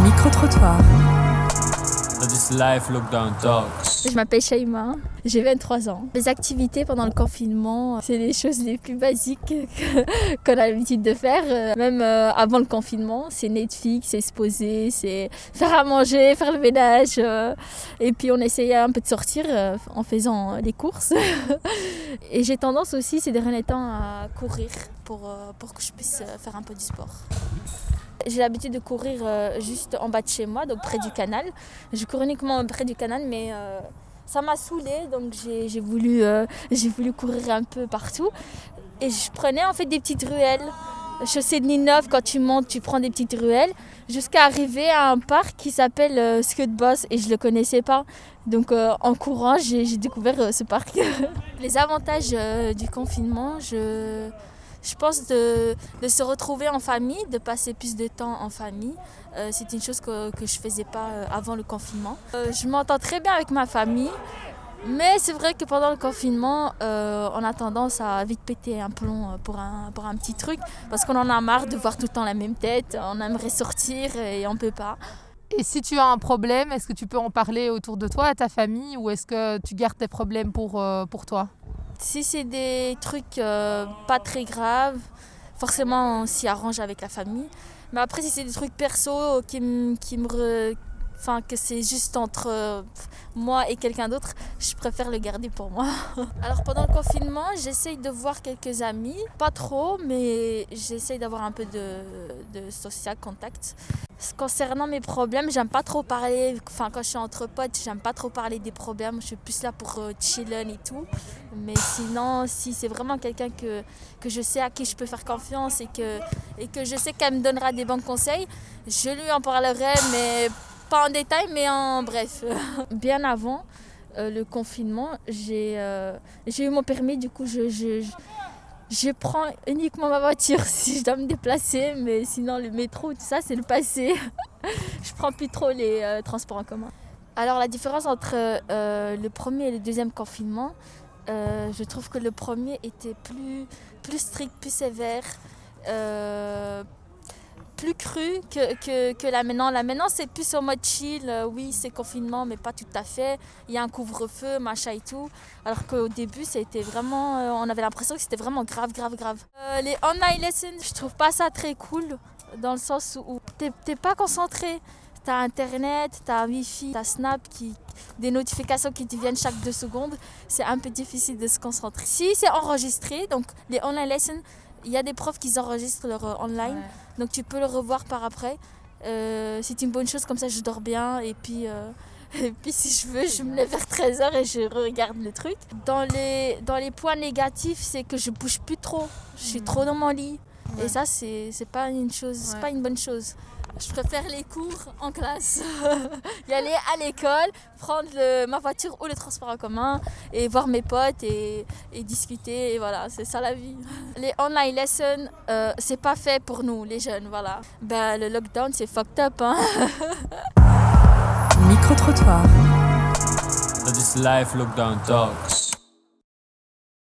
Micro-trottoir. This life lockdown talks. Je m'appelle Shaima, j'ai 23 ans. Les activités pendant le confinement, c'est les choses les plus basiques qu'on a l'habitude de faire. Même avant le confinement, c'est Netflix, c'est se poser, c'est faire à manger, faire le ménage. Et puis on essayait un peu de sortir en faisant les courses. Et j'ai tendance aussi ces derniers temps à courir pour que je puisse faire un peu du sport. J'ai l'habitude de courir juste en bas de chez moi, donc près du canal. Je cours uniquement près du canal, mais ça m'a saoulée, donc j'ai voulu courir un peu partout. Et je prenais en fait des petites ruelles. Chaussée de Ninove, quand tu montes, tu prends des petites ruelles, jusqu'à arriver à un parc qui s'appelle Skutbos, et je ne le connaissais pas. Donc en courant, j'ai découvert ce parc. Les avantages du confinement, je pense de se retrouver en famille, de passer plus de temps en famille. C'est une chose que je ne faisais pas avant le confinement. Je m'entends très bien avec ma famille, mais c'est vrai que pendant le confinement, on a tendance à vite péter un plomb pour un petit truc, parce qu'on en a marre de voir tout le temps la même tête, on aimerait sortir et on ne peut pas. Et si tu as un problème, est-ce que tu peux en parler autour de toi, à ta famille, ou est-ce que tu gardes tes problèmes pour toi ? Si c'est des trucs pas très graves, forcément on s'y arrange avec la famille. Mais après, si c'est des trucs perso que c'est juste entre moi et quelqu'un d'autre, je préfère le garder pour moi. Alors pendant le confinement, j'essaye de voir quelques amis, pas trop, mais j'essaye d'avoir un peu de social contact. Concernant mes problèmes, j'aime pas trop parler, quand je suis entre potes, j'aime pas trop parler des problèmes, je suis plus là pour chiller et tout. Mais sinon, si c'est vraiment quelqu'un que je sais à qui je peux faire confiance et que je sais qu'elle me donnera des bons conseils, je lui en parlerai, mais pas en détail, mais en bref. Bien avant le confinement, j'ai eu mon permis, du coup je prends uniquement ma voiture si je dois me déplacer, mais sinon le métro, tout ça, c'est le passé. Je prends plus trop les transports en commun. Alors la différence entre le premier et le deuxième confinement, je trouve que le premier était plus strict, plus sévère, plus cru que là maintenant. Là maintenant, c'est plus en mode chill. Oui, c'est confinement, mais pas tout à fait. Il y a un couvre-feu, machin et tout. Alors qu'au début, c'était vraiment, on avait l'impression que c'était vraiment grave. Les online lessons, je trouve pas ça très cool, dans le sens où t'es pas concentré. T'as Internet, t'as Wi-Fi, t'as Snap, des notifications qui te viennent chaque 2 secondes. C'est un peu difficile de se concentrer. Si c'est enregistré, donc les online lessons, il y a des profs qui enregistrent leur online, donc tu peux le revoir par après. C'est une bonne chose, comme ça je dors bien, et puis si je veux, je me lève vers 13h et je regarde le truc. Dans les points négatifs, c'est que je bouge plus trop, je suis trop dans mon lit. Et ça, c'est pas une chose, c'est pas une bonne chose. Je préfère les cours en classe, y aller à l'école, prendre ma voiture ou le transport en commun et voir mes potes et discuter, et voilà, c'est ça la vie. Les online lessons, c'est pas fait pour nous, les jeunes, voilà. Le lockdown, c'est fucked up, hein. Micro-trottoir. This life lockdown talks.